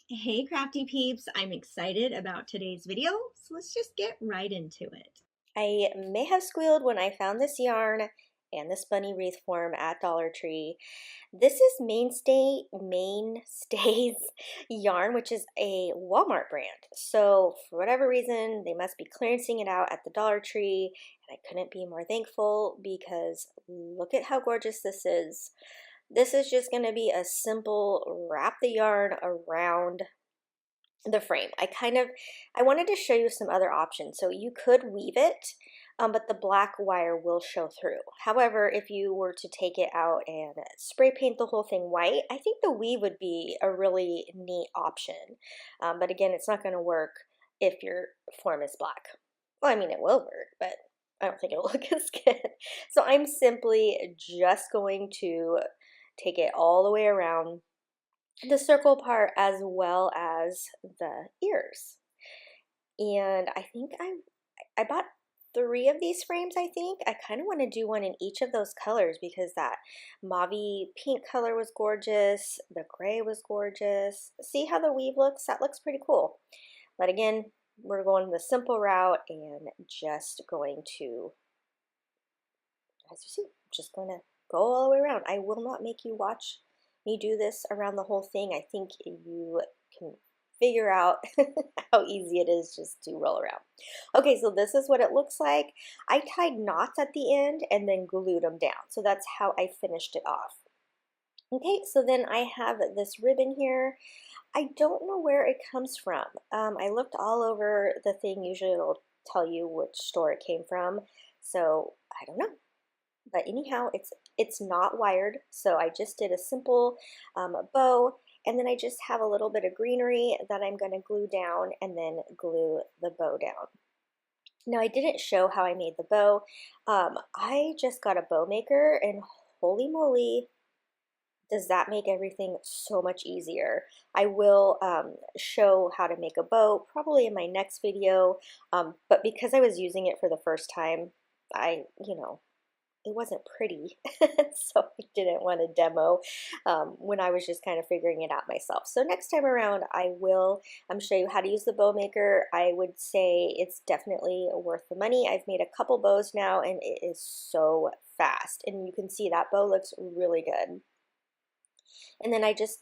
Hey Crafty Peeps, I'm excited about today's video, so let's just get right into it. I may have squealed when I found this yarn and this bunny wreath form at Dollar Tree. This is Mainstays yarn, which is a Walmart brand. So for whatever reason, they must be clearancing it out at the Dollar Tree, and I couldn't be more thankful because look at how gorgeous this is. This is just going to be a simple wrap the yarn around the frame. I wanted to show you some other options. So you could weave it, but the black wire will show through. However, if you were to take it out and spray paint the whole thing white, I think the weave would be a really neat option. But again, it's not going to work if your form is black. Well, I mean, it will work, but I don't think it'll look as good. So I'm simply just going to take it all the way around the circle part as well as the ears. And I think I bought 3 of these frames. I kind of want to do one in each of those colors because that mauve pink color was gorgeous, the gray was gorgeous. See how the weave looks? That looks pretty cool. But again, we're going the simple route and just going to, as you see, just going to go all the way around. I will not make you watch me do this around the whole thing. I think you can figure out how easy it is just to roll around. Okay, so this is what it looks like. I tied knots at the end and then glued them down. So that's how I finished it off. Okay, so then I have this ribbon here. I don't know where it comes from. I looked all over the thing. Usually it'll tell you which store it came from. So I don't know. But anyhow, it's not wired, so I just did a simple bow, and then I just have a little bit of greenery that I'm going to glue down and then glue the bow down. Now, I didn't show how I made the bow. I just got a bow maker, and holy moly, does that make everything so much easier. I will show how to make a bow probably in my next video, but because I was using it for the first time, it wasn't pretty, so I didn't want to demo when I was just kind of figuring it out myself. So next time around, I will show you how to use the bow maker. I would say it's definitely worth the money. I've made a couple bows now, and it is so fast. And you can see that bow looks really good. And then I just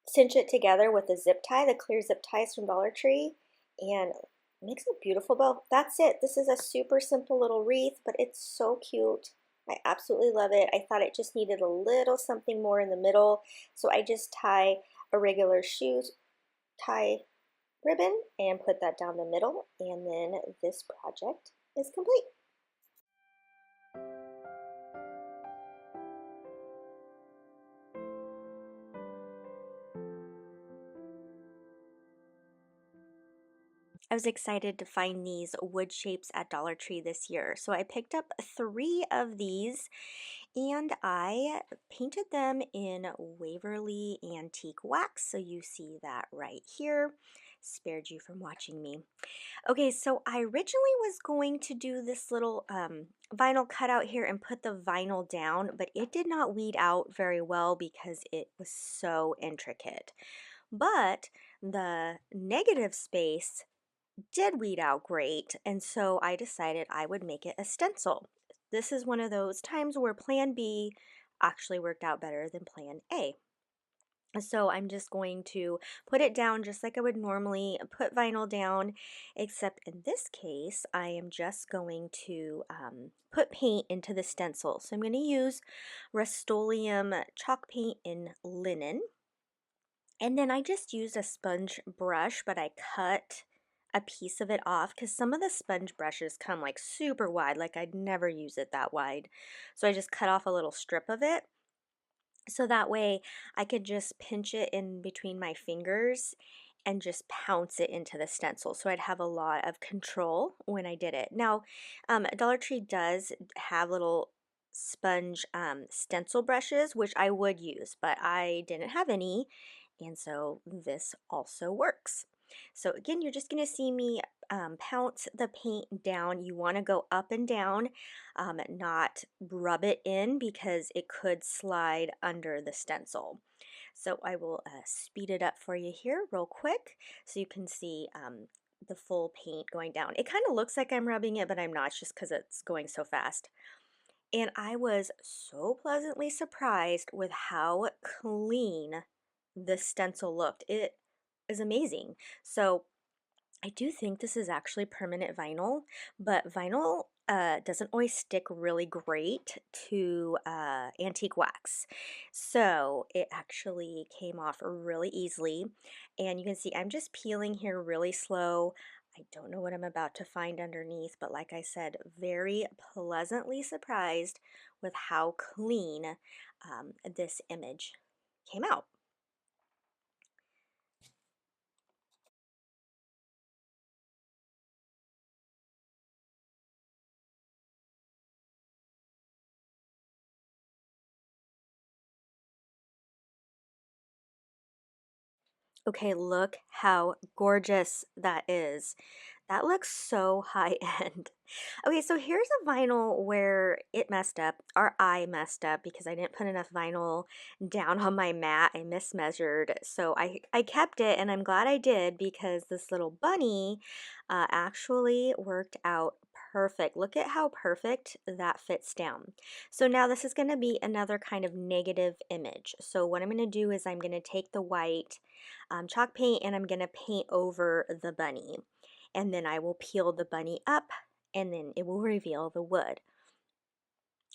cinch it together with a zip tie, the clear zip ties from Dollar Tree, and makes a beautiful bow. That's it. This is a super simple little wreath, but it's so cute. I absolutely love it. I thought it just needed a little something more in the middle, so I just tie a regular shoe tie ribbon and put that down the middle, and then this project is complete. I was excited to find these wood shapes at Dollar Tree this year. So I picked up 3 of these and I painted them in Waverly Antique Wax. So you see that right here. Spared you from watching me. Okay, so I originally was going to do this little vinyl cutout here and put the vinyl down, but it did not weed out very well because it was so intricate. But the negative space did weed out great, and so I decided I would make it a stencil. This is one of those times where plan B actually worked out better than plan A. So I'm just going to put it down just like I would normally put vinyl down, except in this case I am just going to put paint into the stencil. So I'm going to use Rust-Oleum chalk paint in linen, and then I just used a sponge brush, but I cut a piece of it off because some of the sponge brushes come like super wide, like I'd never use it that wide. So I just cut off a little strip of it. So that way I could just pinch it in between my fingers and just pounce it into the stencil. So I'd have a lot of control when I did it. Now, Dollar Tree does have little sponge stencil brushes, which I would use, but I didn't have any, and so this also works. So again, you're just going to see me pounce the paint down. You want to go up and down, not rub it in because it could slide under the stencil. So I will speed it up for you here real quick so you can see the full paint going down. It kind of looks like I'm rubbing it, but I'm not, just because it's going so fast. And I was so pleasantly surprised with how clean this stencil looked. It is amazing. So I do think this is actually permanent vinyl, but vinyl doesn't always stick really great to antique wax. So it actually came off really easily. And you can see I'm just peeling here really slow. I don't know what I'm about to find underneath, but like I said, very pleasantly surprised with how clean this image came out. Okay, look how gorgeous that is. That looks so high end. Okay, so here's a vinyl where it messed up, or I messed up because I didn't put enough vinyl down on my mat. I mismeasured. So I kept it, and I'm glad I did because this little bunny actually worked out perfect. Look at how perfect that fits down. So now this is going to be another kind of negative image. So what I'm going to do is I'm going to take the white chalk paint and I'm going to paint over the bunny. And then I will peel the bunny up and then it will reveal the wood.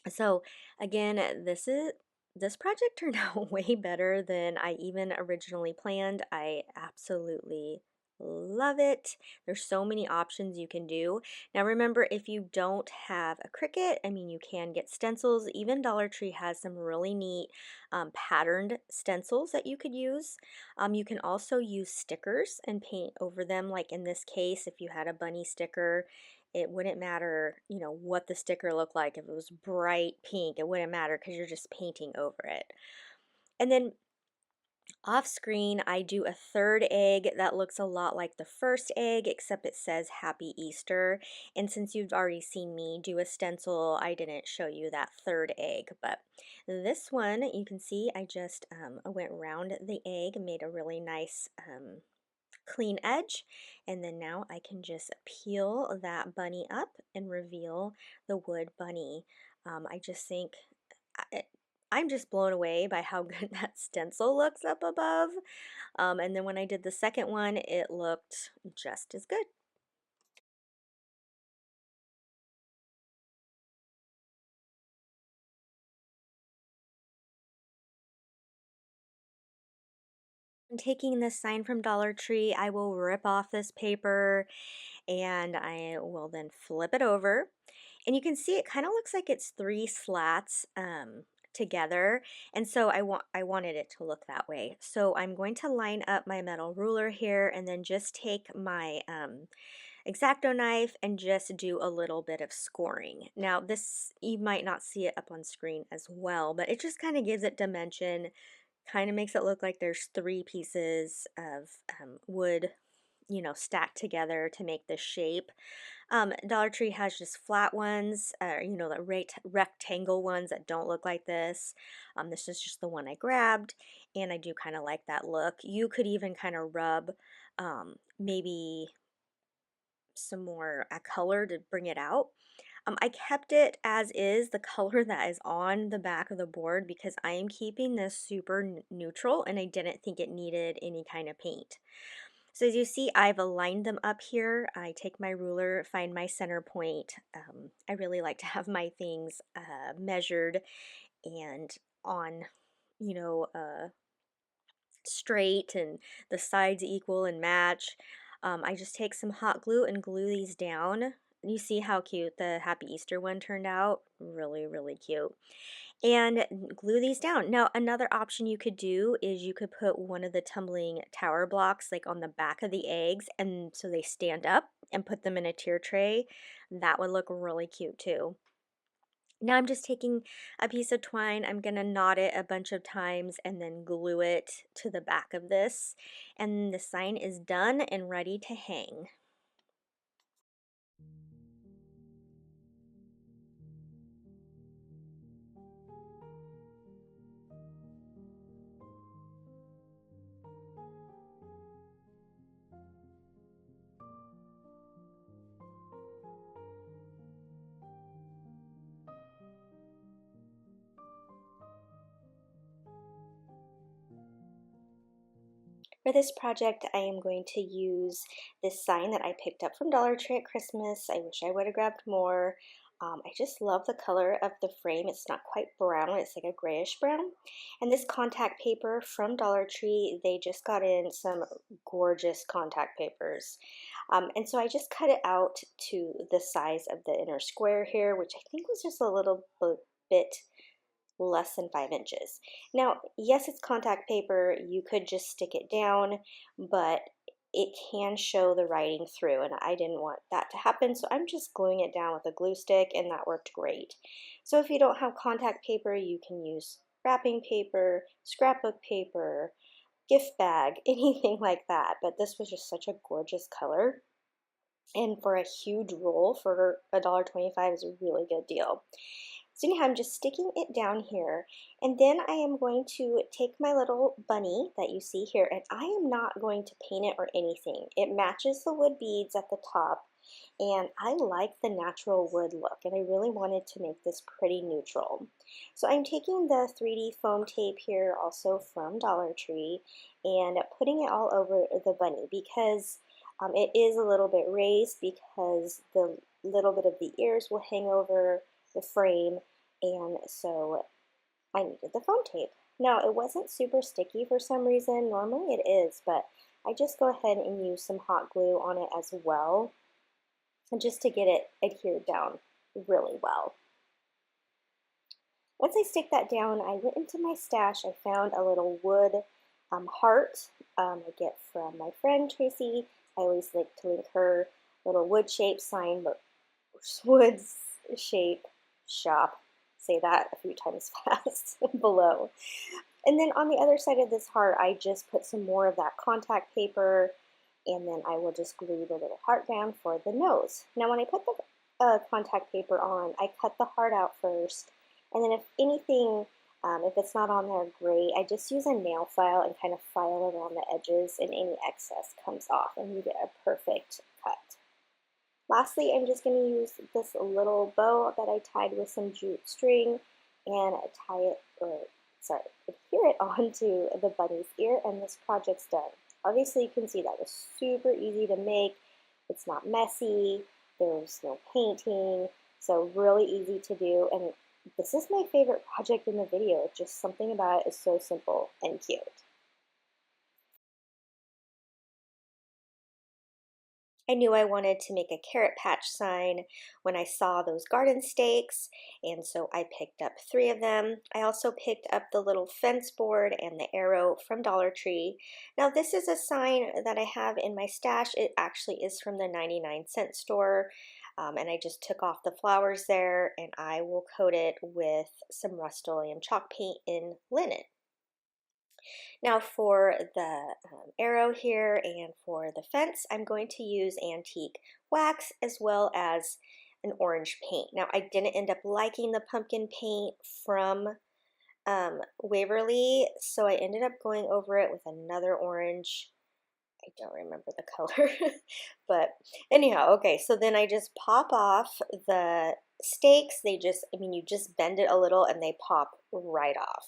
So again, this project turned out way better than I even originally planned. I absolutely love it. There's so many options you can do. Now remember, if you don't have a Cricut, I mean, you can get stencils. Even Dollar Tree has some really neat patterned stencils that you could use. You can also use stickers and paint over them. Like in this case, if you had a bunny sticker, it wouldn't matter, you know, what the sticker looked like. If it was bright pink, it wouldn't matter because you're just painting over it. And then off screen, I do a third egg that looks a lot like the first egg, except it says Happy Easter. And since you've already seen me do a stencil, I didn't show you that third egg. But this one, you can see I just went around the egg, made a really nice clean edge, and then now I can just peel that bunny up and reveal the wood bunny. I just think I'm just blown away by how good that stencil looks up above. And then when I did the second one, it looked just as good. I'm taking this sign from Dollar Tree. I will rip off this paper and I will then flip it over. And you can see it kind of looks like it's three slats together. And so I wanted it to look that way. So I'm going to line up my metal ruler here and then just take my X-Acto knife and just do a little bit of scoring. Now this, you might not see it up on screen as well, but it just kind of gives it dimension, kind of makes it look like there's three pieces of wood, you know, stacked together to make this shape. Dollar Tree has just flat ones, you know, the rectangle ones that don't look like this. This is just the one I grabbed, and I do kind of like that look. You could even kind of rub maybe some more color to bring it out. I kept it as is, the color that is on the back of the board, because I am keeping this super neutral and I didn't think it needed any kind of paint. So as you see, I've aligned them up here. I take my ruler, find my center point. I really like to have my things measured and on, you know, straight and the sides equal and match. I just take some hot glue and glue these down. You see how cute the Happy Easter one turned out? Really, really cute. And glue these down. Now, another option you could do is you could put one of the tumbling tower blocks like on the back of the eggs, and so they stand up, and put them in a tier tray. That would look really cute too. Now I'm just taking a piece of twine, I'm going to knot it a bunch of times and then glue it to the back of this. And the sign is done and ready to hang. For this project, I am going to use this sign that I picked up from Dollar Tree at Christmas. I wish I would have grabbed more. I just love the color of the frame. It's not quite brown, it's like a grayish brown. And this contact paper from Dollar Tree, they just got in some gorgeous contact papers. And so I just cut it out to the size of the inner square here, which I think was just a little bit less than 5 inches. Now, yes, it's contact paper. You could just stick it down, but it can show the writing through, and I didn't want that to happen, so I'm just gluing it down with a glue stick, and that worked great. So if you don't have contact paper, you can use wrapping paper, scrapbook paper, gift bag, anything like that, but this was just such a gorgeous color. And for a huge roll for $1.25 is a really good deal. So anyhow, I'm just sticking it down here, and then I am going to take my little bunny that you see here, and I am not going to paint it or anything. It matches the wood beads at the top, and I like the natural wood look, and I really wanted to make this pretty neutral. So I'm taking the 3D foam tape here, also from Dollar Tree, and putting it all over the bunny because it is a little bit raised because the little bit of the ears will hang over the frame, and so I needed the foam tape. Now, it wasn't super sticky for some reason. Normally it is, but I just go ahead and use some hot glue on it as well, and just to get it adhered down really well. Once I stick that down, I went into my stash. I found a little wood heart I get from my friend Tracy. I always like to link her little wood shape sign, but wood shape shop. Say that a few times fast below. And then on the other side of this heart, I just put some more of that contact paper, and then I will just glue the little heart down for the nose. Now when I put the contact paper on, I cut the heart out first, and then if anything, if it's not on there, great. I just use a nail file and kind of file around the edges, and any excess comes off, and you get a perfect cut. Lastly, I'm just going to use this little bow that I tied with some jute string and adhere it onto the bunny's ear, and this project's done. Obviously, you can see that was super easy to make. It's not messy. There's no painting, so really easy to do. And this is my favorite project in the video. Just something about it is so simple and cute. I knew I wanted to make a carrot patch sign when I saw those garden stakes, and so I picked up 3 of them. I also picked up the little fence board and the arrow from Dollar Tree. Now this is a sign that I have in my stash. It actually is from the 99-cent store, and I just took off the flowers there, and I will coat it with some Rust-Oleum chalk paint in linen. Now for the arrow here and for the fence, I'm going to use antique wax as well as an orange paint. Now I didn't end up liking the pumpkin paint from Waverly, so I ended up going over it with another orange. I don't remember the color, but anyhow, okay, so then I just pop off the stakes. They just, you just bend it a little and they pop right off.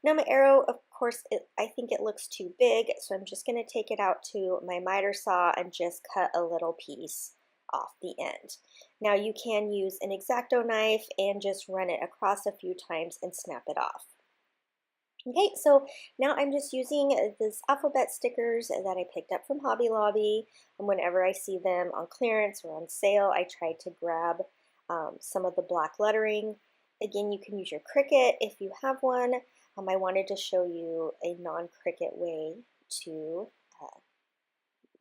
Now my arrow, of course, I think it looks too big, so I'm just going to take it out to my miter saw and just cut a little piece off the end. Now you can use an X-Acto knife and just run it across a few times and snap it off. Okay, so now I'm just using these alphabet stickers that I picked up from Hobby Lobby, and whenever I see them on clearance or on sale, I try to grab some of the black lettering. Again, you can use your Cricut if you have one. I wanted to show you a non-Cricut way to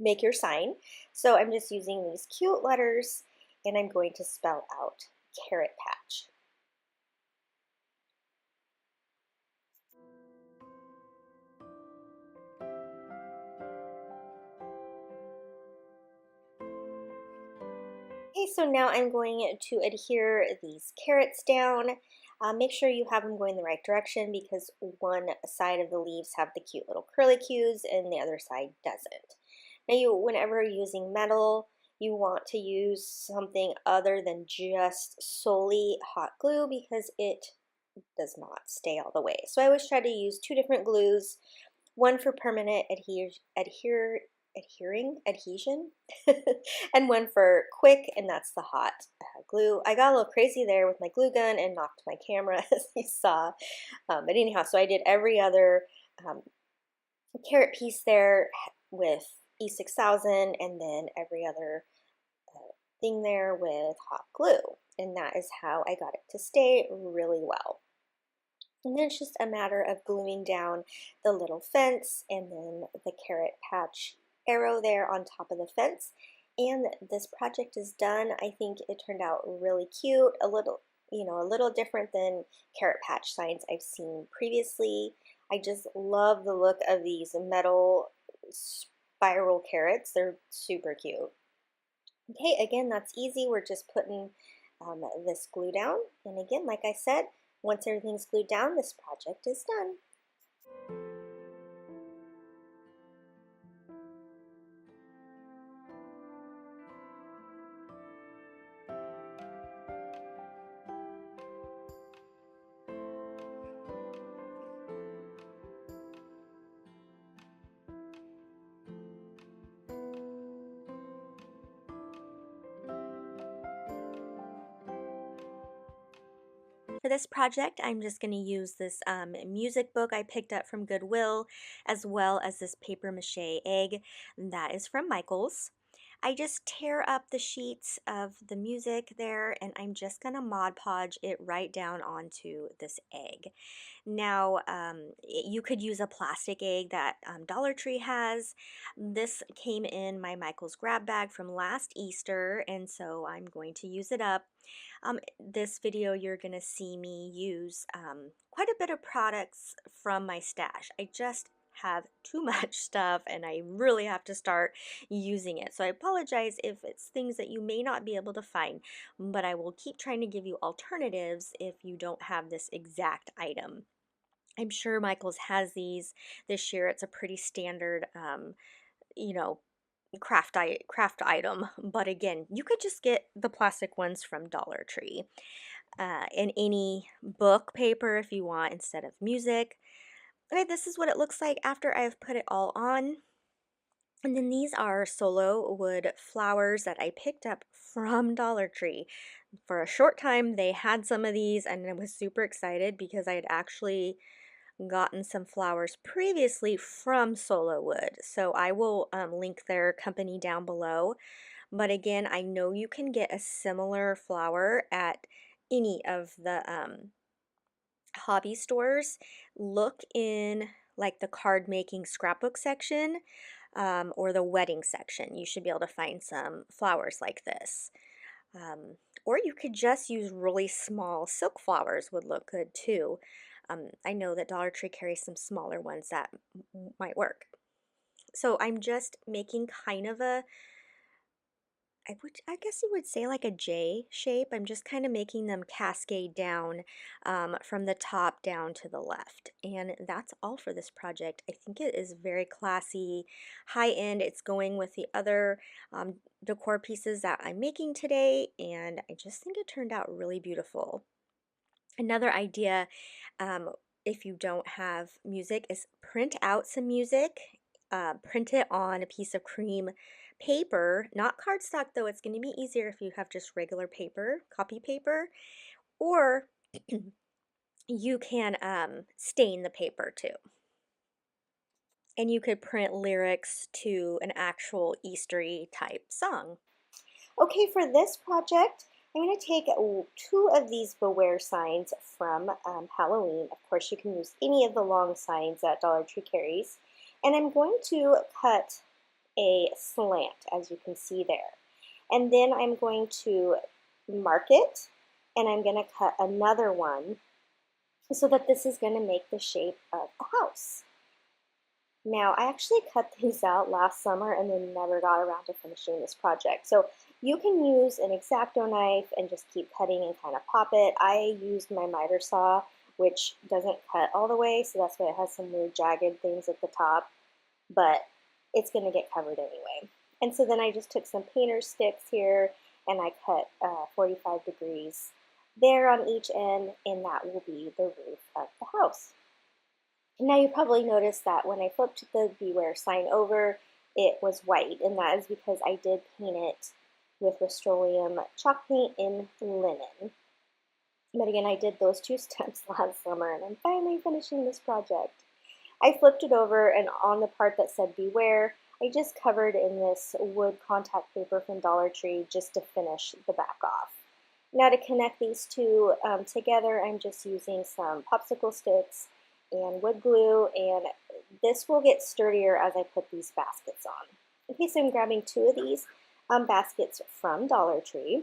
make your sign. So I'm just using these cute letters, and I'm going to spell out Carrot Patch. Okay, so now I'm going to adhere these carrots down. Make sure you have them going the right direction because one side of the leaves have the cute little curlicues and the other side doesn't. Now whenever you're using metal, you want to use something other than just solely hot glue because it does not stay all the way. So I always try to use 2 different glues. one for permanent adhesion, and one for quick, and that's the hot glue. I got a little crazy there with my glue gun and knocked my camera, as you saw. But anyhow, so I did every other um, carrot piece there with E6000, and then every other thing there with hot glue. And that is how I got it to stay really well. And then it's just a matter of gluing down the little fence and then the carrot patch arrow there on top of the fence. And this project is done. I think it turned out really cute, a little different than carrot patch signs I've seen previously. I just love the look of these metal spiral carrots. They're super cute. Okay, again, that's easy. We're just putting this glue down. And again, like I said, once everything's glued down, this project is done. For this project, I'm just going to use this music book I picked up from Goodwill, as well as this paper mache egg that is from Michaels. I just tear up the sheets of the music there, and I'm just going to Mod Podge it right down onto this egg. Now, you could use a plastic egg that Dollar Tree has. This came in my Michaels grab bag from last Easter, and so I'm going to use it up. This video, you're going to see me use quite a bit of products from my stash. I just have too much stuff and I really have to start using it. So I apologize if it's things that you may not be able to find, but I will keep trying to give you alternatives if you don't have this exact item. I'm sure Michaels has these this year. It's a pretty standard, you know, craft item, but again, you could just get the plastic ones from Dollar Tree. And any book paper if you want instead of music. Okay, this is what it looks like after I've put it all on. And then these are solo wood flowers that I picked up from Dollar Tree. For a short time, they had some of these, and I was super excited because I had actually gotten some flowers previously from Solo Wood. So I will link their company down below. But again, I know you can get a similar flower at any of the hobby stores. Look in like the card making scrapbook section or the wedding section. You should be able to find some flowers like this. Or you could just use really small silk flowers would look good too. I know that Dollar Tree carries some smaller ones that might work. So I'm just making kind of a, I guess you would say like a J shape. I'm just kind of making them cascade down from the top down to the left. And that's all for this project. I think it is very classy, high end. It's going with the other decor pieces that I'm making today. And I just think it turned out really beautiful. Another idea, if you don't have music, is print out some music. Print it on a piece of cream paper, not cardstock though. It's going to be easier if you have just regular paper, copy paper, or you can stain the paper too. And you could print lyrics to an actual Eastery type song. Okay, for this project, I'm going to take 2 of these Beware signs from Halloween. Of course, you can use any of the long signs that Dollar Tree carries. And I'm going to cut a slant, as you can see there. And then I'm going to mark it, and I'm going to cut another one so that this is going to make the shape of a house. Now, I actually cut these out last summer and then never got around to finishing this project. So you can use an X-Acto knife and just keep cutting and kind of pop it. I used my miter saw, which doesn't cut all the way, so that's why it has some weird jagged things at the top, but it's going to get covered anyway. And so then I just took some painter's sticks here and I cut 45 degrees there on each end, and that will be the roof of the house. Now you probably noticed that when I flipped the Beware sign over, it was white, and that is because I did paint it with Rust-Oleum chalk paint in linen. But again, I did those two steps last summer, and I'm finally finishing this project. I flipped it over, and on the part that said Beware, I just covered in this wood contact paper from Dollar Tree just to finish the back off. Now to connect these two together, I'm just using some popsicle sticks and wood glue, and this will get sturdier as I put these baskets on. Okay, so I'm grabbing two of these baskets from Dollar Tree,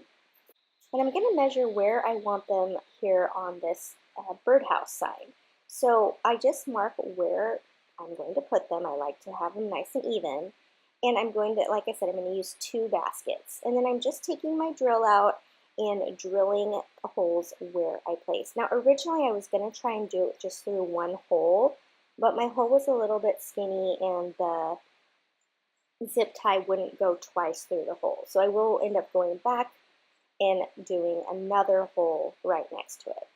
and I'm going to measure where I want them here on this birdhouse sign. So I just mark where I'm going to put them. I like to have them nice and even. And I'm going to, like I said, I'm going to use two baskets. And then I'm just taking my drill out and drilling holes where I place. Now originally I was going to try and do it just through one hole, but my hole was a little bit skinny and the zip tie wouldn't go twice through the hole. So I will end up going back and doing another hole right next to it.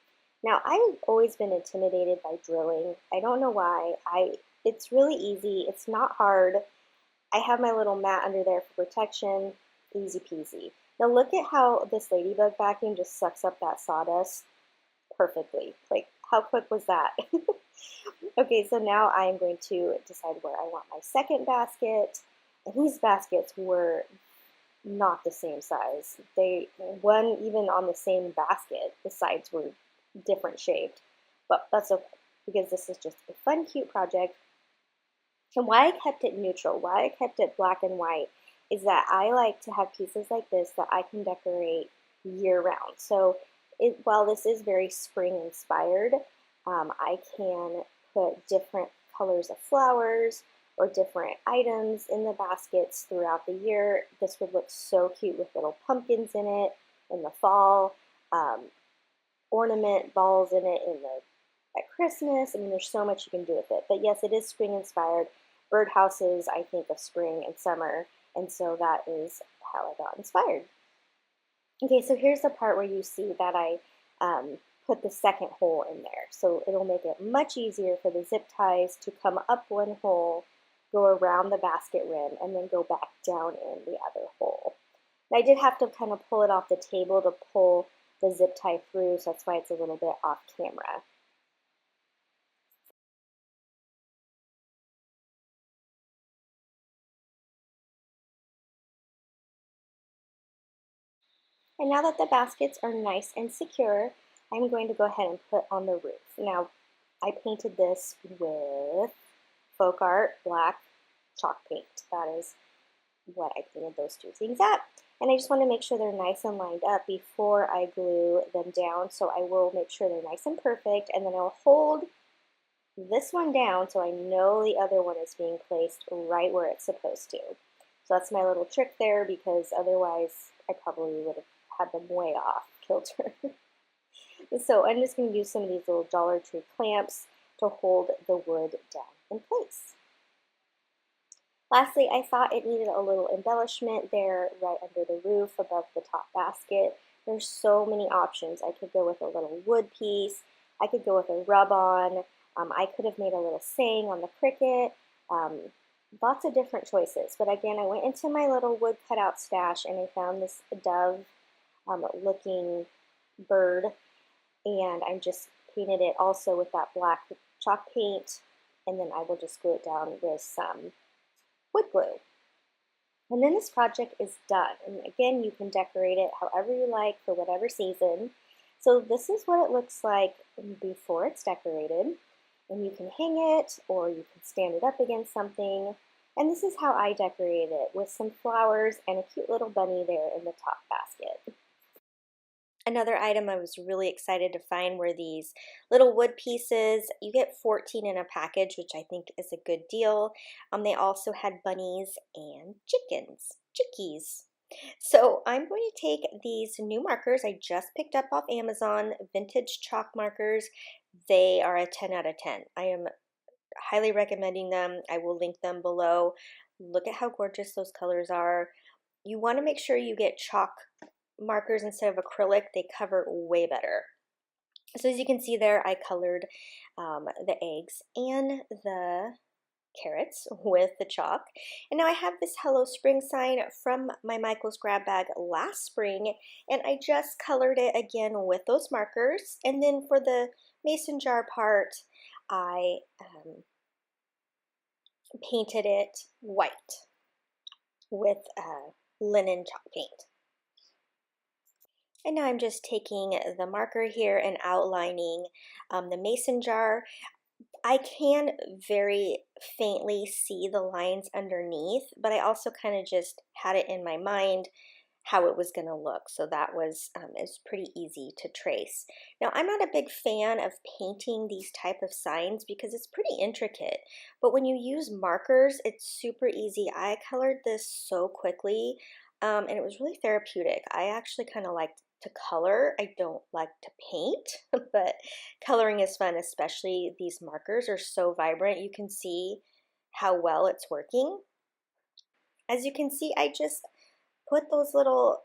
Now, I've always been intimidated by drilling. I don't know why. It's really easy. It's not hard. I have my little mat under there for protection. Easy peasy. Now look at how this ladybug vacuum just sucks up that sawdust perfectly. Like, how quick was that? Okay, so now I am going to decide where I want my second basket. And these baskets were not the same size. They one even on the same basket, the sides were different shaped, but that's okay because this is just a fun, cute project. And why I kept it neutral, why I kept it black and white, is that I like to have pieces like this that I can decorate year round. So while this is very spring inspired, I can put different colors of flowers or different items in the baskets throughout the year. This would look so cute with little pumpkins in it in the fall, ornament balls in it at Christmas. I mean, there's so much you can do with it. But yes, it is spring inspired. Birdhouses, I think of spring and summer, and so that is how I got inspired. Okay, so here's the part where you see that I put the second hole in there. So it'll make it much easier for the zip ties to come up one hole, go around the basket rim, and then go back down in the other hole. And I did have to kind of pull it off the table to pull the zip tie through, so that's why it's a little bit off camera. And now that the baskets are nice and secure, I'm going to go ahead and put on the roof. Now, I painted this with Folk Art black chalk paint. That is what I painted those two things at. And I just want to make sure they're nice and lined up before I glue them down. So I will make sure they're nice and perfect, and then I'll hold this one down so I know the other one is being placed right where it's supposed to. So that's my little trick there, because otherwise I probably would have had them way off kilter. So I'm just going to use some of these little Dollar Tree clamps to hold the wood down in place. Lastly, I thought it needed a little embellishment there right under the roof above the top basket. There's so many options. I could go with a little wood piece. I could go with a rub-on. I could have made a little saying on the cricket. Lots of different choices. But again, I went into my little wood cutout stash and I found this dove looking bird, and I'm just painted it also with that black chalk paint, and then I will just glue it down with some wood glue. And then this project is done. And again, you can decorate it however you like for whatever season. So this is what it looks like before it's decorated. And you can hang it or you can stand it up against something. And this is how I decorated it, with some flowers and a cute little bunny there in the top basket. Another item I was really excited to find were these little wood pieces. You get 14 in a package, which I think is a good deal. They also had bunnies and chickies. So I'm going to take these new markers I just picked up off Amazon, vintage chalk markers. They are a 10 out of 10. I am highly recommending them. I will link them below. Look at how gorgeous those colors are. You want to make sure you get chalk markers instead of acrylic. They cover way better. So as you can see there, I colored the eggs and the carrots with the chalk. And now I have this Hello Spring sign from my Michael's grab bag last spring, and I just colored it again with those markers. And then for the mason jar part, I painted it white with linen chalk paint. And now I'm just taking the marker here and outlining the mason jar. I can very faintly see the lines underneath, but I also kind of just had it in my mind how it was going to look. So that was is pretty easy to trace. Now I'm not a big fan of painting these type of signs because it's pretty intricate, but when you use markers, it's super easy. I colored this so quickly and it was really therapeutic. I actually kind of liked to color. I don't like to paint, but coloring is fun, especially these markers are so vibrant. You can see how well it's working. As you can see, I just put those little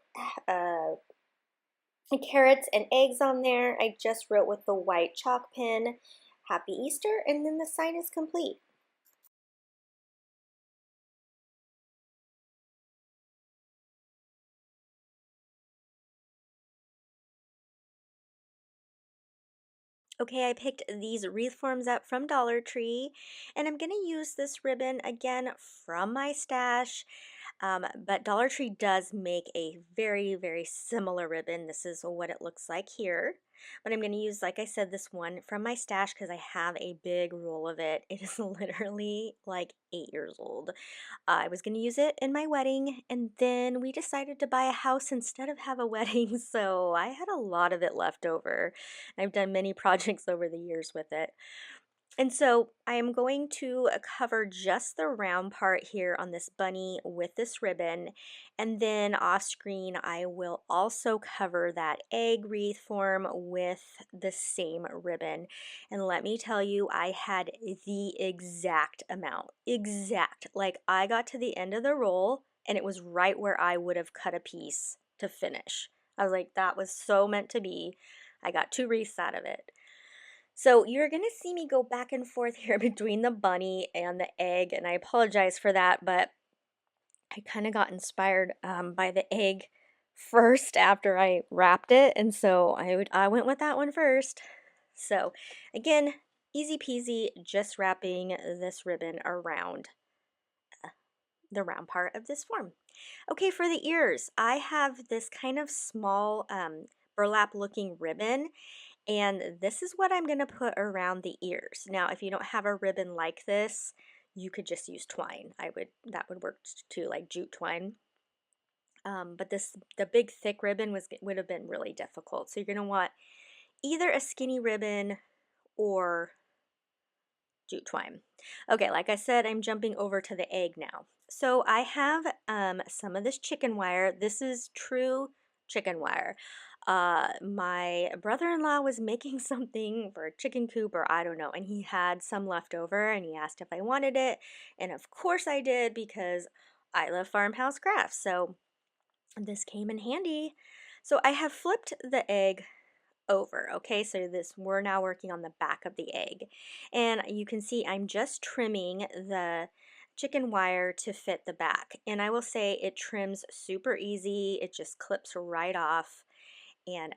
carrots and eggs on there. I just wrote with the white chalk pen, Happy Easter, and then the sign is complete. Okay, I picked these wreath forms up from Dollar Tree, and I'm going to use this ribbon again from my stash. But Dollar Tree does make a very, very similar ribbon. This is what it looks like here. But I'm going to use, like I said, this one from my stash because I have a big roll of it. It is literally like 8 years old. I was going to use it in my wedding, and then we decided to buy a house instead of have a wedding, so I had a lot of it left over. I've done many projects over the years with it. And so I am going to cover just the round part here on this bunny with this ribbon, and then off screen I will also cover that egg wreath form with the same ribbon. And let me tell you, I had the exact amount, like I got to the end of the roll and it was right where I would have cut a piece to finish. I was like, that was so meant to be. I got 2 wreaths out of it. So you're going to see me go back and forth here between the bunny and the egg, and I apologize for that, but I kind of got inspired by the egg first after I wrapped it, and so I went with that one first. So again, easy peasy, just wrapping this ribbon around the round part of this form. Okay, for the ears, I have this kind of small burlap looking ribbon, and this is what I'm going to put around the ears. Now, if you don't have a ribbon like this, you could just use twine. That would work too, like jute twine. But the big thick ribbon would have been really difficult. So you're going to want either a skinny ribbon or jute twine. Okay, like I said, I'm jumping over to the egg now. So I have some of this chicken wire. This is true chicken wire. My brother-in-law was making something for a chicken coop, or I don't know, and he had some left over and he asked if I wanted it, and of course I did because I love farmhouse crafts, so this came in handy. So I have flipped the egg over. Okay, so we're now working on the back of the egg, and you can see I'm just trimming the chicken wire to fit the back, and I will say it trims super easy. It just clips right off, and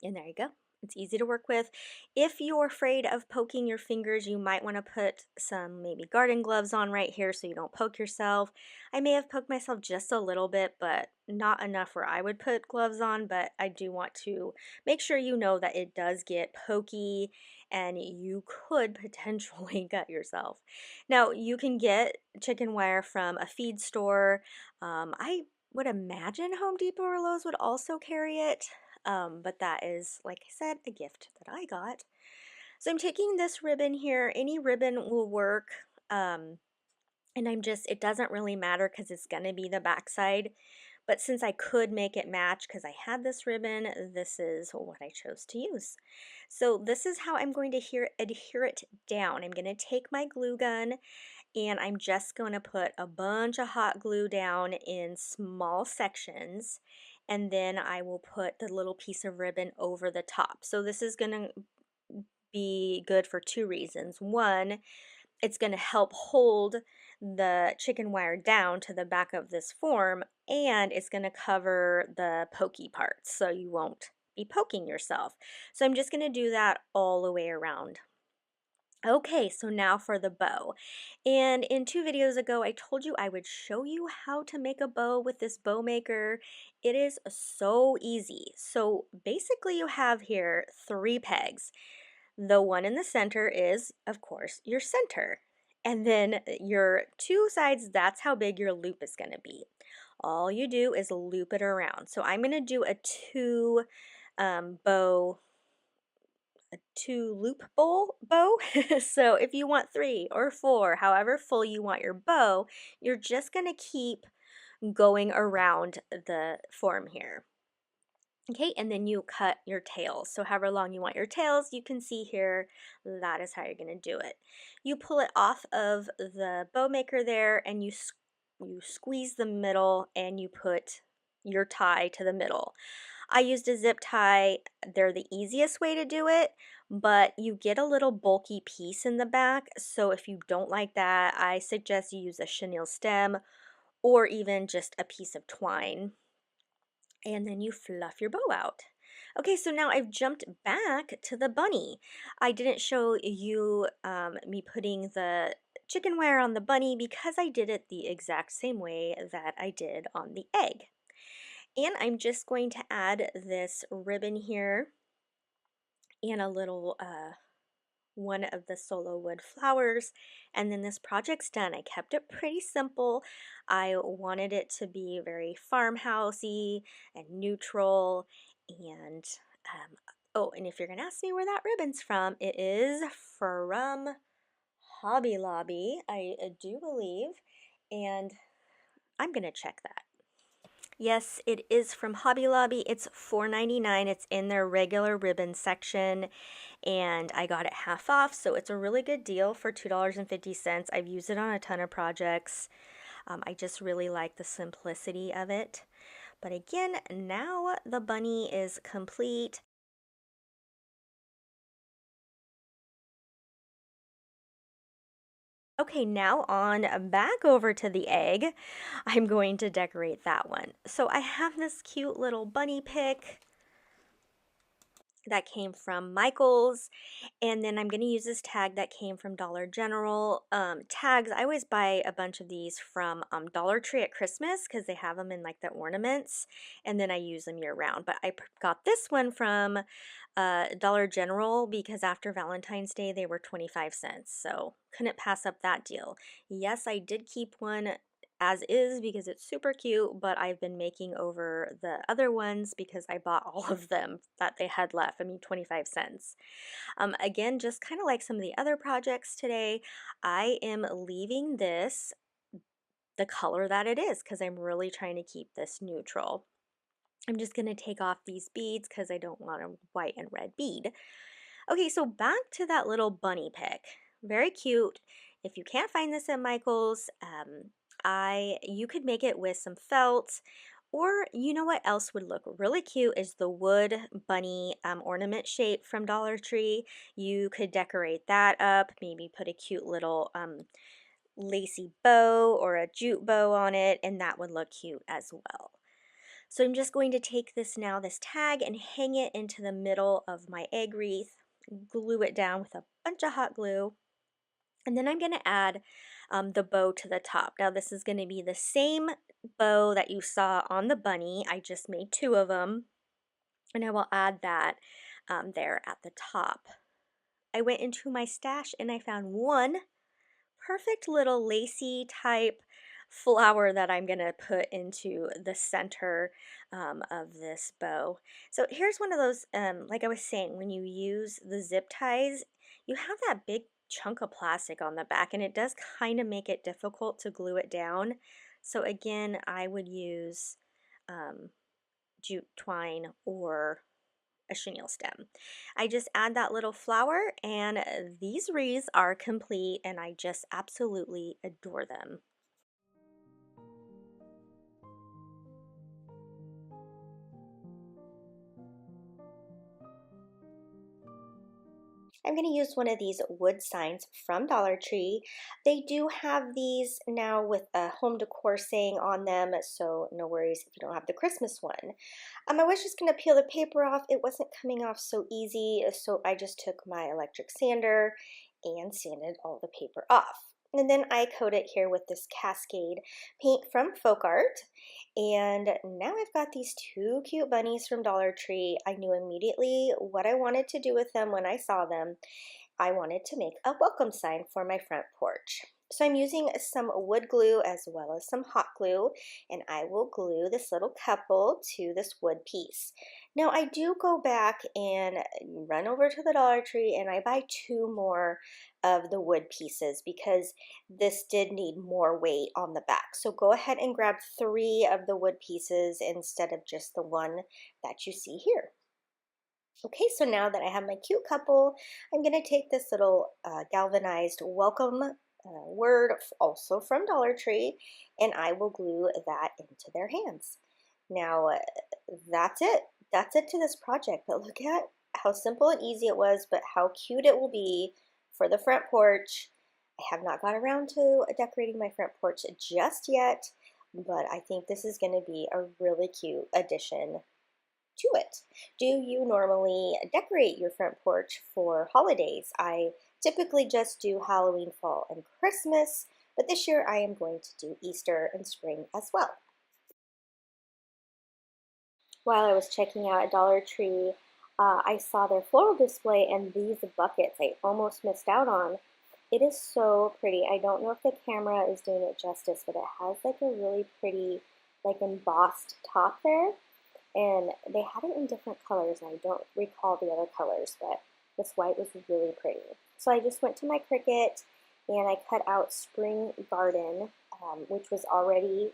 there you go. It's easy to work with. If you're afraid of poking your fingers, you might want to put some maybe garden gloves on right here so you don't poke yourself. I may have poked myself just a little bit, but not enough where I would put gloves on, but I do want to make sure you know that it does get pokey and you could potentially cut yourself. Now, you can get chicken wire from a feed store. I would imagine Home Depot or Lowe's would also carry it. But that is, like I said, a gift that I got. So I'm taking this ribbon here. Any ribbon will work. And it doesn't really matter because it's going to be the back side. But since I could make it match because I had this ribbon, this is what I chose to use. So this is how I'm going to adhere it down. I'm going to take my glue gun and I'm just going to put a bunch of hot glue down in small sections. and then I will put the little piece of ribbon over the top. So this is going to be good for two reasons. One, it's going to help hold the chicken wire down to the back of this form, and it's going to cover the pokey parts so you won't be poking yourself. So I'm just going to do that all the way around. Okay, so now for the bow. And in 2 videos ago, I told you I would show you how to make a bow with this bow maker. It is so easy. So basically you have here 3 pegs. The one in the center is, of course, your center. And then your 2 sides, that's how big your loop is going to be. All you do is loop it around. So I'm going to do a 2 loop bow. So if you want 3 or 4, however full you want your bow, you're just going to keep going around the form here. Okay, and then you cut your tails. So however long you want your tails, you can see here, that is how you're going to do it. You pull it off of the bow maker there, and you squeeze the middle, and you put your tie to the middle. I used a zip tie. They're the easiest way to do it, but you get a little bulky piece in the back. So if you don't like that, I suggest you use a chenille stem or even just a piece of twine. And then you fluff your bow out. Okay, so now I've jumped back to the bunny. I didn't show you me putting the chicken wire on the bunny because I did it the exact same way that I did on the egg. And I'm just going to add this ribbon here and a little one of the solo wood flowers, and then this project's done. I kept it pretty simple. I wanted it to be very farmhousey and neutral, and oh, and if you're gonna ask me where that ribbon's from, it is from Hobby Lobby, I do believe, and I'm gonna check that. Yes, it is from Hobby Lobby. It's $4.99. It's in their regular ribbon section, and I got it half off, so it's a really good deal for $2.50. I've used it on a ton of projects. I just really like the simplicity of it. But again, now the bunny is complete. Okay, now on back over to the egg. I'm going to decorate that one. So I have this cute little bunny pick that came from Michael's, and then I'm going to use this tag that came from Dollar General. Tags, I always buy a bunch of these from Dollar Tree at Christmas because they have them in like the ornaments, and then I use them year round. But I got this one from Dollar General because after Valentine's Day they were 25 cents, so couldn't pass up that deal. Yes, I did keep one as is because it's super cute, but I've been making over the other ones because I bought all of them that they had left. I mean, 25 cents. Again, just kind of like some of the other projects today, I am leaving this the color that it is because I'm really trying to keep this neutral. I'm just going to take off these beads because I don't want a white and red bead. Okay, so back to that little bunny pick. Very cute. If you can't find this at Michael's, you could make it with some felt, or you know what else would look really cute is the wood bunny ornament shape from Dollar Tree. You could decorate that up, maybe put a cute little lacy bow or a jute bow on it, and that would look cute as well. So I'm just going to take this now, this tag, and hang it into the middle of my egg wreath, glue it down with a bunch of hot glue, and then I'm going to add the bow to the top. Now this is going to be the same bow that you saw on the bunny. I just made 2 of them, and I will add that there at the top. I went into my stash and I found one perfect little lacy type flower that I'm going to put into the center of this bow. So here's one of those, like I was saying, when you use the zip ties, you have that big chunk of plastic on the back, and it does kind of make it difficult to glue it down. So again, I would use jute twine or a chenille stem. I just add that little flower, and these wreaths are complete, and I just absolutely adore them. I'm going to use one of these wood signs from Dollar Tree. They do have these now with a home decor saying on them, so no worries if you don't have the Christmas one. I was just going to peel the paper off. It wasn't coming off so easy, so I just took my electric sander and sanded all the paper off. And then I coat it here with this Cascade paint from Folk Art. And now I've got these two cute bunnies from Dollar Tree. I knew immediately what I wanted to do with them when I saw them. I wanted to make a welcome sign for my front porch. So I'm using some wood glue as well as some hot glue, and I will glue this little couple to this wood piece. Now I do go back and run over to the Dollar Tree and I buy two more of the wood pieces because this did need more weight on the back. So go ahead and grab 3 of the wood pieces instead of just the one that you see here. Okay, so now that I have my cute couple, I'm going to take this little galvanized welcome word, also from Dollar Tree, and I will glue that into their hands. Now, that's it. That's it to this project, but look at how simple and easy it was, but how cute it will be for the front porch. I have not got around to decorating my front porch just yet, but I think this is going to be a really cute addition to it. Do you normally decorate your front porch for holidays? I typically just do Halloween, fall, and Christmas, but this year I am going to do Easter and spring as well. While I was checking out at Dollar Tree, I saw their floral display and these buckets I almost missed out on. It is so pretty. I don't know if the camera is doing it justice, but it has like a really pretty, like embossed top there. And they had it in different colors, and I don't recall the other colors, but this white was really pretty. So I just went to my Cricut, and I cut out Spring Garden, which was already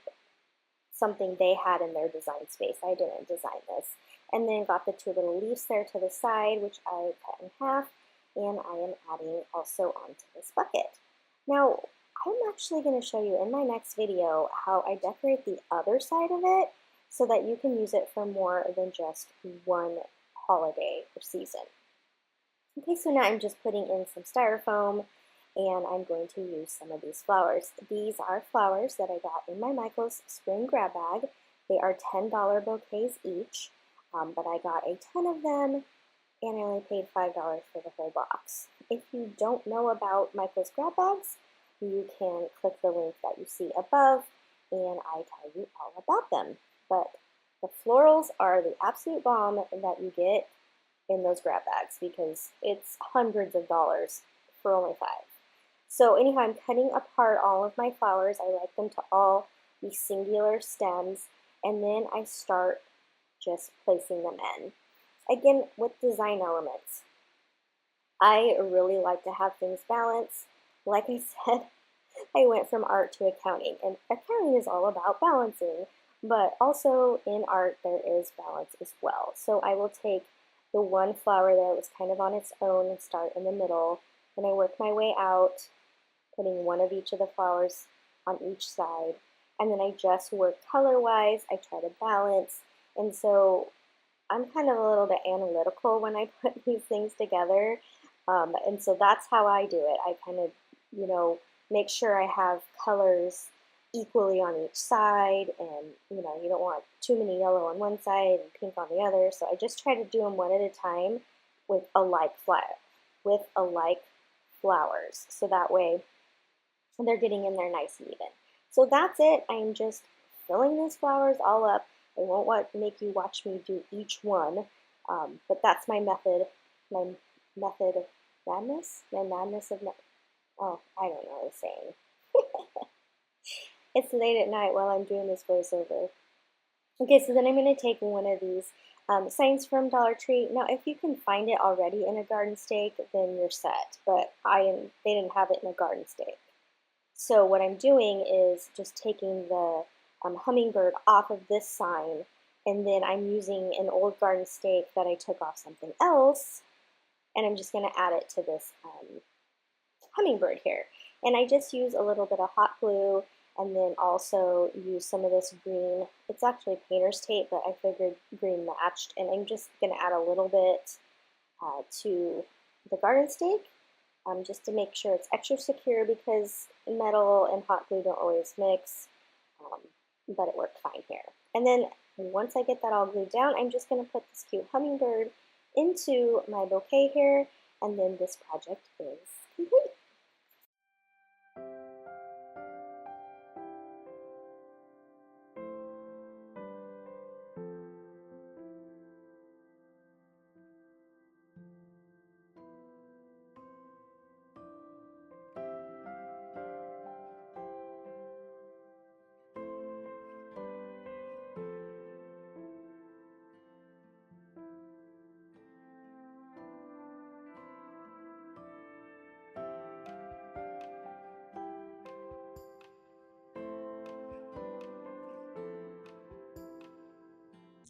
something they had in their design space. I didn't design this. And then got the 2 little leaves there to the side, which I cut in half, and I am adding also onto this bucket. Now, I'm actually going to show you in my next video how I decorate the other side of it, so that you can use it for more than just one holiday or season. Okay, so now I'm just putting in some styrofoam and I'm going to use some of these flowers. These are flowers that I got in my Michael's spring grab bag. They are $10 bouquets each, but I got a ton of them and I only paid $5 for the whole box. If you don't know about Michael's grab bags, you can click the link that you see above and I tell you all about them. But the florals are the absolute bomb that you get in those grab bags because it's hundreds of dollars for only $5. So anyhow, I'm cutting apart all of my flowers. I like them to all be singular stems, and then I start just placing them in. Again, with design elements, I really like to have things balanced. Like I said, I went from art to accounting, and accounting is all about balancing. But also in art, there is balance as well. So I will take the one flower that was kind of on its own and start in the middle. And I work my way out, putting one of each of the flowers on each side. And then I just work color-wise. I try to balance. And so I'm kind of a little bit analytical when I put these things together. And so that's how I do it. I kind of, make sure I have colors equally on each side, and you don't want too many yellow on one side and pink on the other. So I just try to do them one at a time with alike flowers, so that way they're getting in there nice and even. So that's it. I'm just filling these flowers all up. I won't make you watch me do each one, but that's my method. My method of madness. My madness of oh, I don't know the saying. It's late at night while I'm doing this voiceover. Okay, so then I'm going to take one of these signs from Dollar Tree. Now, if you can find it already in a garden stake, then you're set. But they didn't have it in a garden stake. So what I'm doing is just taking the hummingbird off of this sign, and then I'm using an old garden stake that I took off something else, and I'm just going to add it to this hummingbird here. And I just use a little bit of hot glue, and then also use some of this green. It's actually painter's tape, but I figured green matched, and I'm just going to add a little bit to the garden stake, just to make sure it's extra secure because metal and hot glue don't always mix, um, but it worked fine here. And then once I get that all glued down, I'm just going to put this cute hummingbird into my bouquet here, and then this project is complete.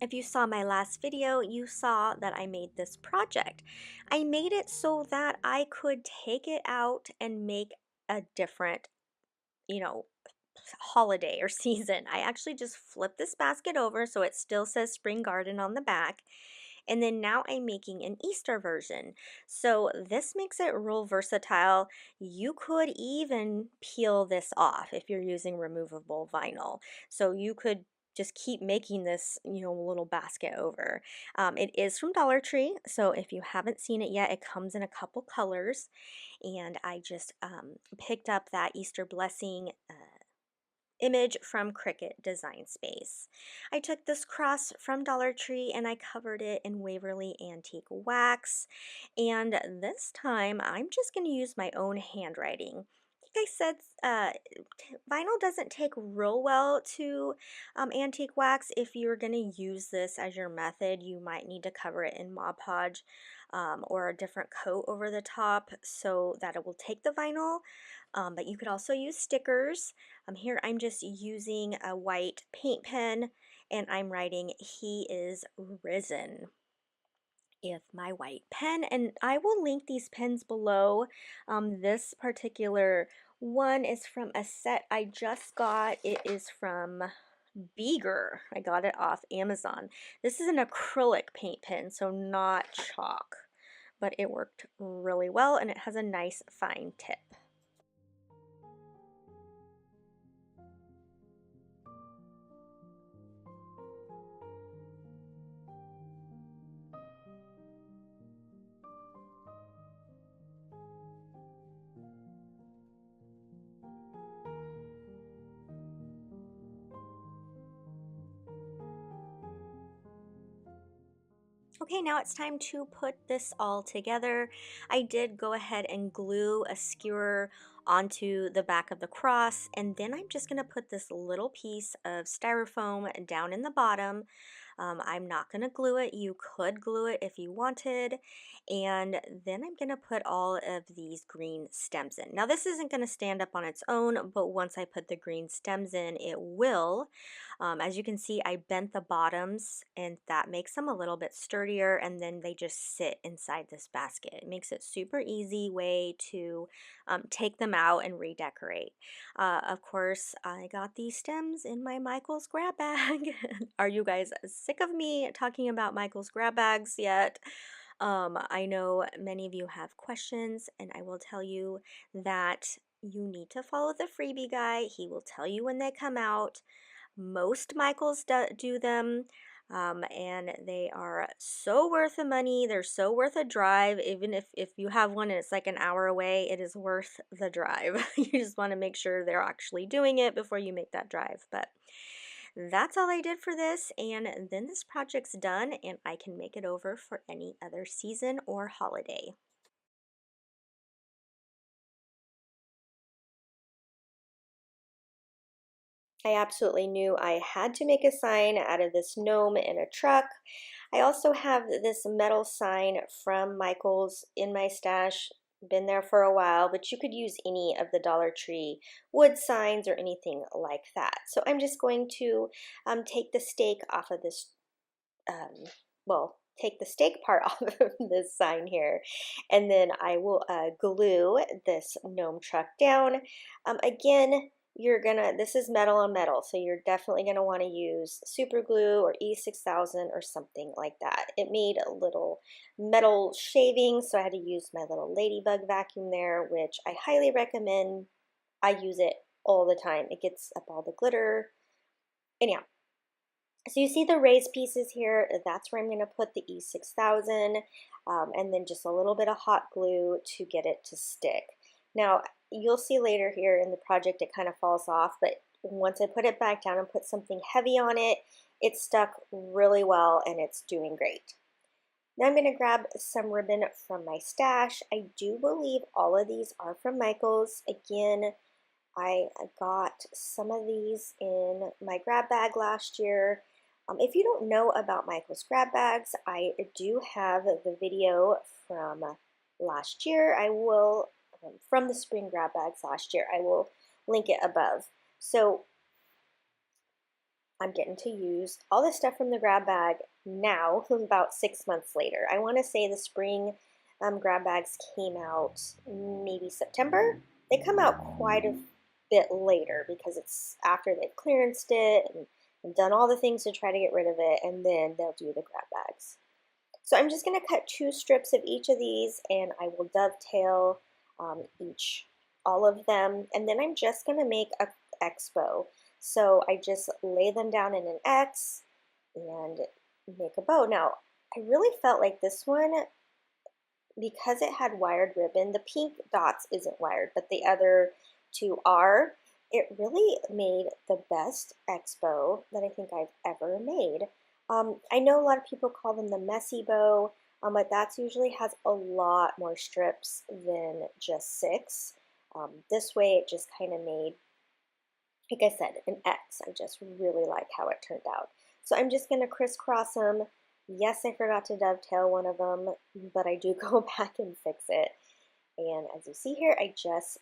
If you saw my last video, you saw that I made this project. I made it so that I could take it out and make a different, you know, holiday or season. I actually just flipped this basket over so it still says Spring Garden on the back. And then now I'm making an Easter version. So this makes it real versatile. You could even peel this off if you're using removable vinyl. So you could just keep making this, little basket over. It is from Dollar Tree, so if you haven't seen it yet, it comes in a couple colors. And I just picked up that Easter blessing image from Cricut Design Space. I took this cross from Dollar Tree and I covered it in Waverly Antique Wax, and this time I'm just going to use my own handwriting. Like I said, vinyl doesn't take real well to antique wax. If you're going to use this as your method, you might need to cover it in Mod Podge or a different coat over the top so that it will take the vinyl. But you could also use stickers. Here I'm just using a white paint pen and I'm writing "He is risen" with my white pen, and I will link these pens below. This particular one is from a set I just got. It is from Beager. I got it off Amazon. This is an acrylic paint pen, so not chalk, but it worked really well and it has a nice fine tip. Okay, now it's time to put this all together. I did go ahead and glue a skewer onto the back of the cross, and then I'm just going to put this little piece of styrofoam down in the bottom. I'm not going to glue it. You could glue it if you wanted. And then I'm going to put all of these green stems in. Now this isn't going to stand up on its own, but once I put the green stems in, it will. As you can see, I bent the bottoms and that makes them a little bit sturdier, and then they just sit inside this basket. It makes it super easy way to take them out and redecorate. Of course, I got these stems in my Michael's grab bag. Are you guys sick of me talking about Michael's grab bags yet? I know many of you have questions, and I will tell you that you need to follow the freebie guy. He will tell you when they come out. Most Michaels do them, and they are so worth the money. They're so worth a drive. Even if you have one and it's like an hour away, it is worth the drive. You just want to make sure they're actually doing it before you make that drive. But that's all I did for this, and then this project's done and I can make it over for any other season or holiday. I absolutely knew I had to make a sign out of this gnome in a truck. I also have this metal sign from Michael's in my stash, been there for a while, but you could use any of the Dollar Tree wood signs or anything like that. So I'm just going to take the stake off of this, take the stake part off of this sign here, and then I will glue this gnome truck down. Again, this is metal on metal, so you're definitely gonna wanna use super glue or E6000 or something like that. It made a little metal shaving, so I had to use my little ladybug vacuum there, which I highly recommend. I use it all the time. It gets up all the glitter. Anyhow, so you see the raised pieces here, that's where I'm gonna put the E6000, and then just a little bit of hot glue to get it to stick. Now, you'll see later here in the project it kind of falls off, but once I put it back down and put something heavy on it, it stuck really well and it's doing great. Now I'm going to grab some ribbon from my stash. I do believe all of these are from Michael's. Again, I got some of these in my grab bag last year. If you don't know about Michael's grab bags, I do have the video from last year. I will, from the spring grab bags last year, I will link it above. So I'm getting to use all this stuff from the grab bag now, about 6 months later. I want to say the spring grab bags came out maybe September. They come out quite a bit later because it's after they've clearanced it and done all the things to try to get rid of it, and then they'll do the grab bags. So I'm just going to cut 2 strips of each of these, and I will dovetail all of them, and then I'm just going to make a X-bow. So I just lay them down in an X and make a bow. Now, I really felt like this one, because it had wired ribbon, the pink dots isn't wired, but the other 2 are. It really made the best X bow that I think I've ever made. I know a lot of people call them the messy bow, but that usually has a lot more strips than just 6. This way it just kind of made, like I said, an X. I just really like how it turned out. So I'm just going to crisscross them. Yes, I forgot to dovetail one of them, but I do go back and fix it. And as you see here, I just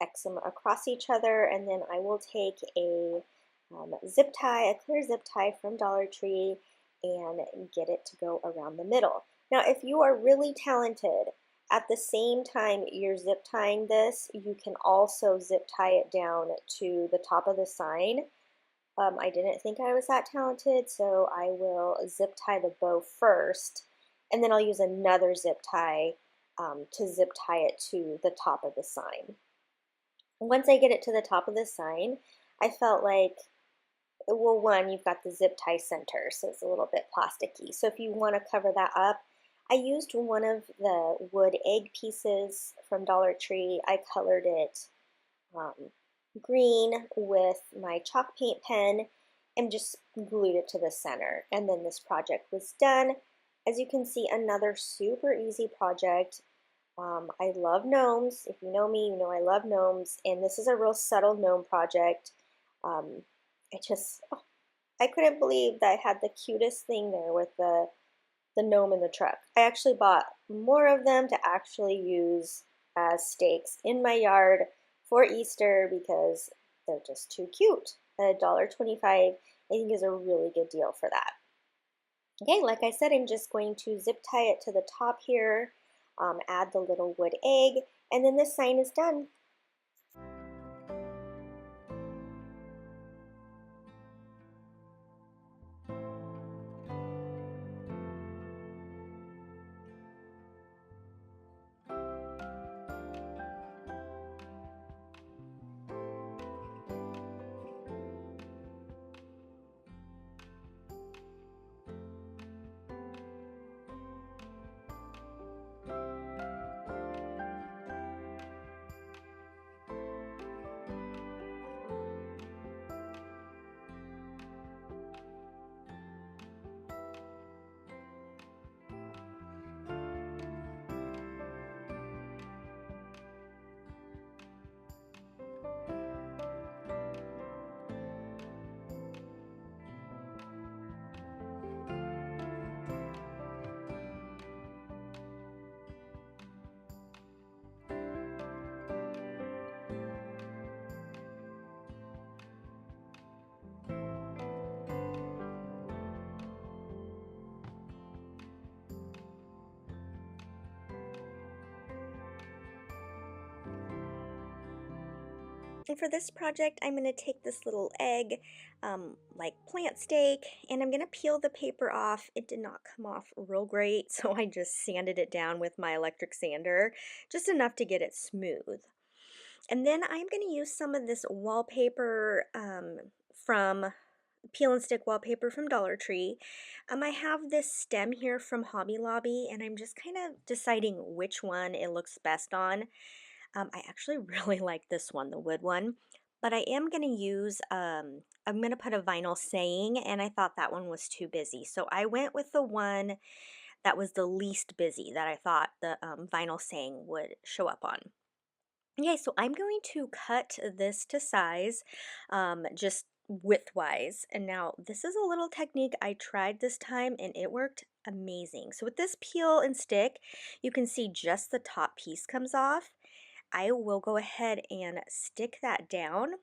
X them across each other, and then I will take a zip tie, a clear zip tie from Dollar Tree, and get it to go around the middle. Now, if you are really talented, at the same time you're zip tying this, you can also zip tie it down to the top of the sign. I didn't think I was that talented, so I will zip tie the bow first, and then I'll use another zip tie to zip tie it to the top of the sign. Once I get it to the top of the sign, I felt like, well, one, you've got the zip tie center, so it's a little bit plasticky. So if you want to cover that up, I used one of the wood egg pieces from Dollar Tree. I colored it green with my chalk paint pen and just glued it to the center. And then this project was done. As you can see, another super easy project. I love gnomes. If you know me, you know I love gnomes. And this is a real subtle gnome project. I couldn't believe that I had the cutest thing there with the gnome in the truck. I actually bought more of them to actually use as stakes in my yard for Easter because they're just too cute. $1.25 I think is a really good deal for that. Okay, like I said, I'm just going to zip tie it to the top here, add the little wood egg, and then this sign is done. And for this project, I'm going to take this little egg, like plant stake, and I'm going to peel the paper off. It did not come off real great, so I just sanded it down with my electric sander, just enough to get it smooth. And then I'm going to use some of this wallpaper from peel and stick wallpaper from Dollar Tree. I have this stem here from Hobby Lobby, and I'm just kind of deciding which one it looks best on. I actually really like this one, the wood one, but I am going to use, I'm going to put a vinyl saying, and I thought that one was too busy. So I went with the one that was the least busy that I thought the vinyl saying would show up on. Okay, so I'm going to cut this to size, just widthwise. And now this is a little technique I tried this time and it worked amazing. So with this peel and stick, you can see just the top piece comes off. I will go ahead and stick that down.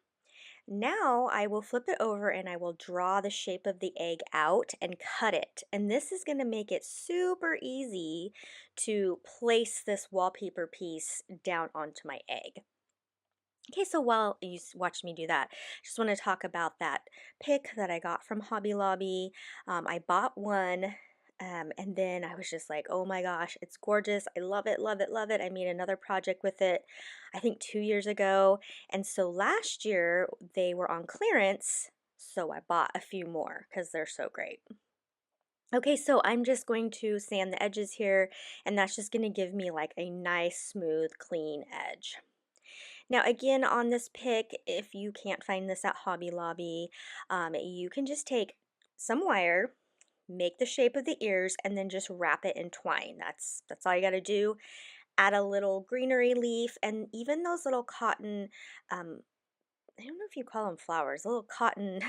Now I will flip it over and I will draw the shape of the egg out and cut it. And this is going to make it super easy to place this wallpaper piece down onto my egg. Okay, so while you watch me do that, I just want to talk about that pick that I got from Hobby Lobby. I bought one, and then I was just like, oh my gosh, it's gorgeous. I love it, love it, love it. I made another project with it, I think 2 years ago. And so last year they were on clearance, so I bought a few more because they're so great. Okay, so I'm just going to sand the edges here, and that's just going to give me like a nice, smooth, clean edge. Now again, on this pick, if you can't find this at Hobby Lobby, you can just take some wire, make the shape of the ears, and then just wrap it in twine. That's all you got to do. Add a little greenery leaf, and even those little cotton, I don't know if you call them flowers, little cotton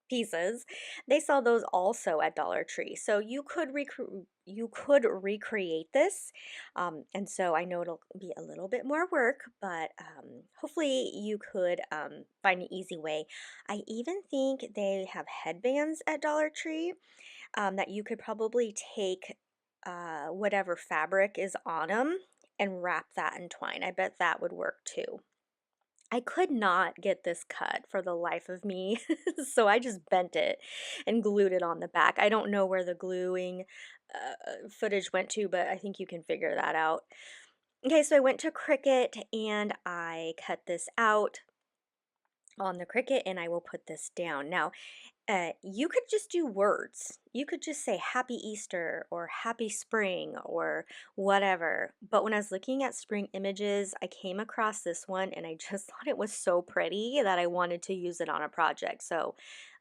pieces. They sell those also at Dollar Tree. So you could recreate this. And so I know it'll be a little bit more work, but hopefully you could find an easy way. I even think they have headbands at Dollar Tree that you could probably take whatever fabric is on them and wrap that in twine. I bet that would work too. I could not get this cut for the life of me, so I just bent it and glued it on the back. I don't know where the gluing footage went to, but I think you can figure that out. Okay, so I went to Cricut and I cut this out on the Cricut and I will put this down. Now, you could just do words. You could just say Happy Easter or Happy Spring or whatever. But when I was looking at spring images, I came across this one and I just thought it was so pretty that I wanted to use it on a project. So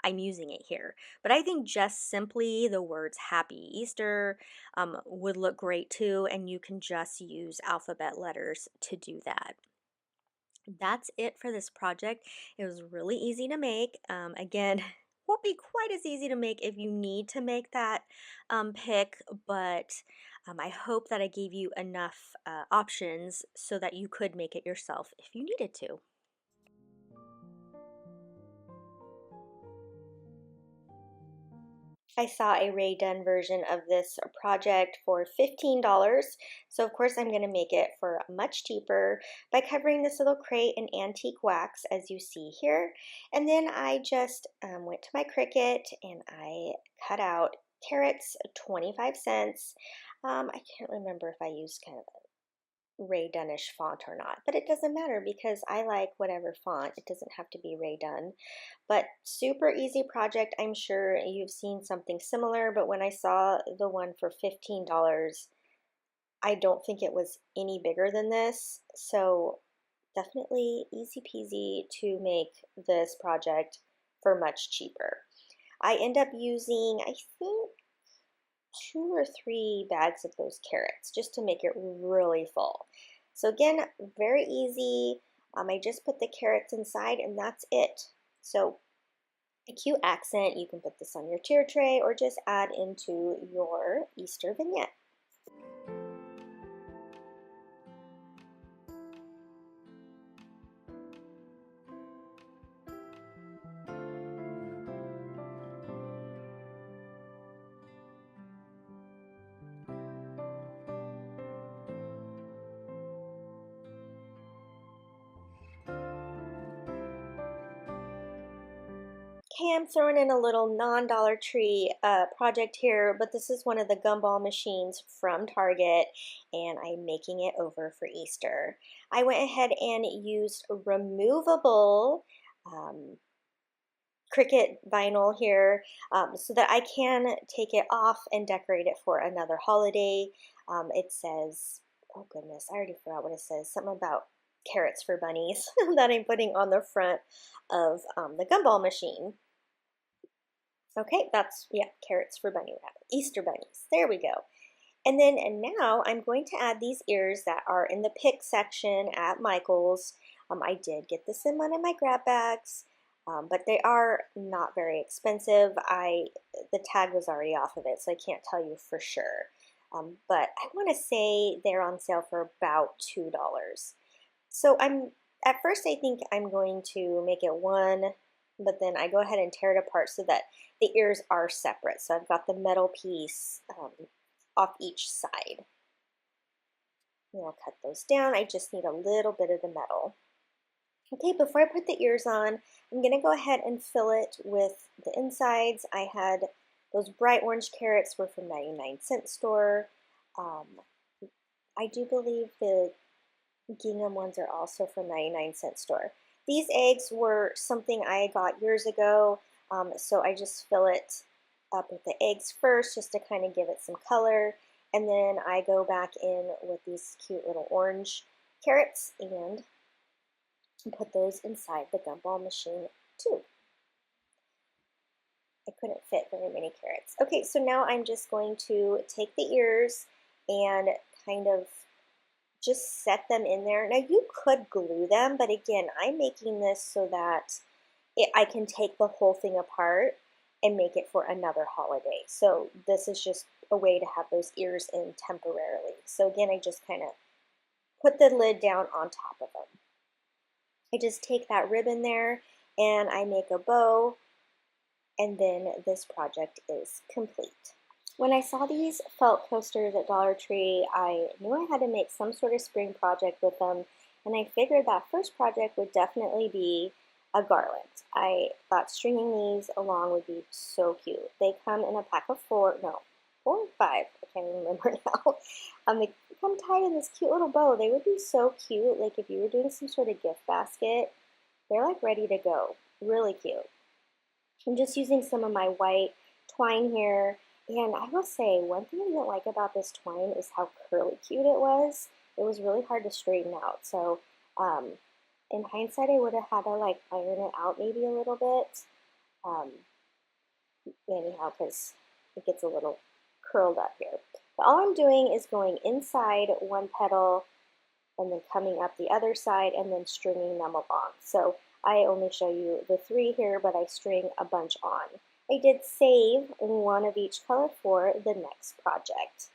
I'm using it here. But I think just simply the words Happy Easter would look great too. And you can just use alphabet letters to do that. That's it for this project. It was really easy to make. Again, won't be quite as easy to make if you need to make that pick, but I hope that I gave you enough options so that you could make it yourself if you needed to. I saw a Ray Dunn version of this project for $15. So of course I'm going to make it for much cheaper by covering this little crate in antique wax as you see here. And then I just went to my Cricut and I cut out carrots, 25 cents. I can't remember if I used kind of Ray Dunnish font or not, but it doesn't matter because I like whatever font. It doesn't have to be Ray Dunn, but super easy project. I'm sure you've seen something similar, but when I saw the one for $15, I don't think it was any bigger than this. So definitely easy peasy to make this project for much cheaper. I end up using, I think, 2 or 3 bags of those carrots just to make it really full. So again, very easy. I just put the carrots inside and that's it. So a cute accent, you can put this on your tier tray or just add into your Easter vignette. Okay, I'm throwing in a little non-Dollar Tree project here, but this is one of the gumball machines from Target, and I'm making it over for Easter. I went ahead and used removable Cricut vinyl here so that I can take it off and decorate it for another holiday. It says, oh goodness, I already forgot what it says, something about carrots for bunnies that I'm putting on the front of the gumball machine. Okay, that's, yeah, carrots for bunny rabbit, Easter bunnies. There we go. And then and now I'm going to add these ears that are in the pick section at Michael's. I did get this in one of my grab bags, but they are not very expensive. The tag was already off of it, so I can't tell you for sure. But I want to say they're on sale for about $2. So at first I think I'm going to make it one, but then I go ahead and tear it apart so that the ears are separate. So I've got the metal piece off each side. And I'll cut those down. I just need a little bit of the metal. Okay, before I put the ears on, I'm going to go ahead and fill it with the insides. I had those bright orange carrots were from 99-cent store. I do believe the gingham ones are also from 99-cent store. These eggs were something I got years ago, so I just fill it up with the eggs first just to kind of give it some color, and then I go back in with these cute little orange carrots and put those inside the gumball machine too. I couldn't fit very many carrots. Okay, so now I'm just going to take the ears and kind of just set them in there. Now you could glue them, but again, I'm making this so that I can take the whole thing apart and make it for another holiday. So this is just a way to have those ears in temporarily. So again, I just kind of put the lid down on top of them. I just take that ribbon there and I make a bow, and then this project is complete. When I saw these felt coasters at Dollar Tree, I knew I had to make some sort of spring project with them, and I figured that first project would definitely be a garland. I thought stringing these along would be so cute. They come in a pack of four or five, I can't even remember now. They come tied in this cute little bow. They would be so cute, like if you were doing some sort of gift basket. They're like ready to go, really cute. I'm just using some of my white twine here. And I will say, one thing I didn't like about this twine is how curly cute it was. It was really hard to straighten out. So in hindsight, I would have had to like iron it out maybe a little bit. Anyhow, because it gets a little curled up here. But all I'm doing is going inside one petal and then coming up the other side and then stringing them along. So I only show you the three here, but I string a bunch on. I did save one of each color for the next project.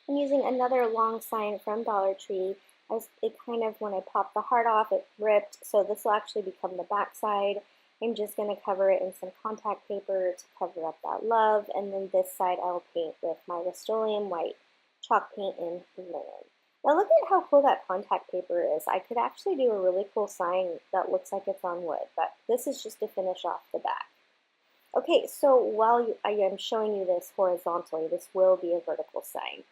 I'm using another long sign from Dollar Tree. It kind of, when I popped the heart off, it ripped, so this will actually become the back side. I'm just going to cover it in some contact paper to cover up that love, and then this side I'll paint with my Rust-Oleum white chalk paint in linen. Now look at how cool that contact paper is. I could actually do a really cool sign that looks like it's on wood, but this is just to finish off the back. Okay, so while I am showing you this horizontally, this will be a vertical sign.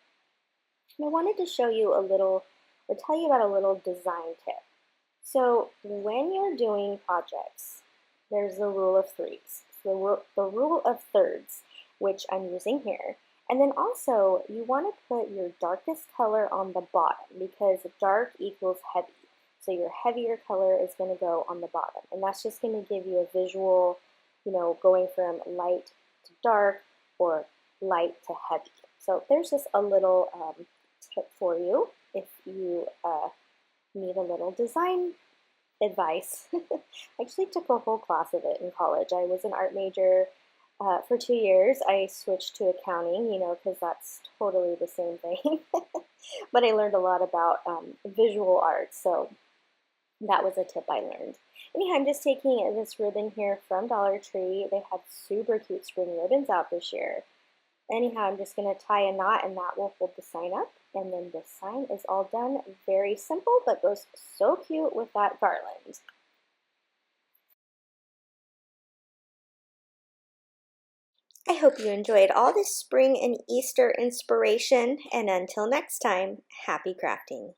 And I wanted to show you a little, or tell you about a little design tip. So when you're doing projects, there's the rule of threes, the rule of thirds, which I'm using here. And then also, you want to put your darkest color on the bottom because dark equals heavy. So your heavier color is going to go on the bottom. And that's just going to give you a visual, going from light to dark or light to heavy. So there's just a little tip for you if you need a little design advice. I actually took a whole class of it in college. I was an art major. For 2 years, I switched to accounting, because that's totally the same thing. But I learned a lot about visual art, so that was a tip I learned. Anyhow, I'm just taking this ribbon here from Dollar Tree. They had super cute spring ribbons out this year. anyhow, I'm just going to tie a knot and that will hold the sign up. And then this sign is all done. Very simple, but goes so cute with that garland. I hope you enjoyed all this spring and Easter inspiration, and until next time, happy crafting!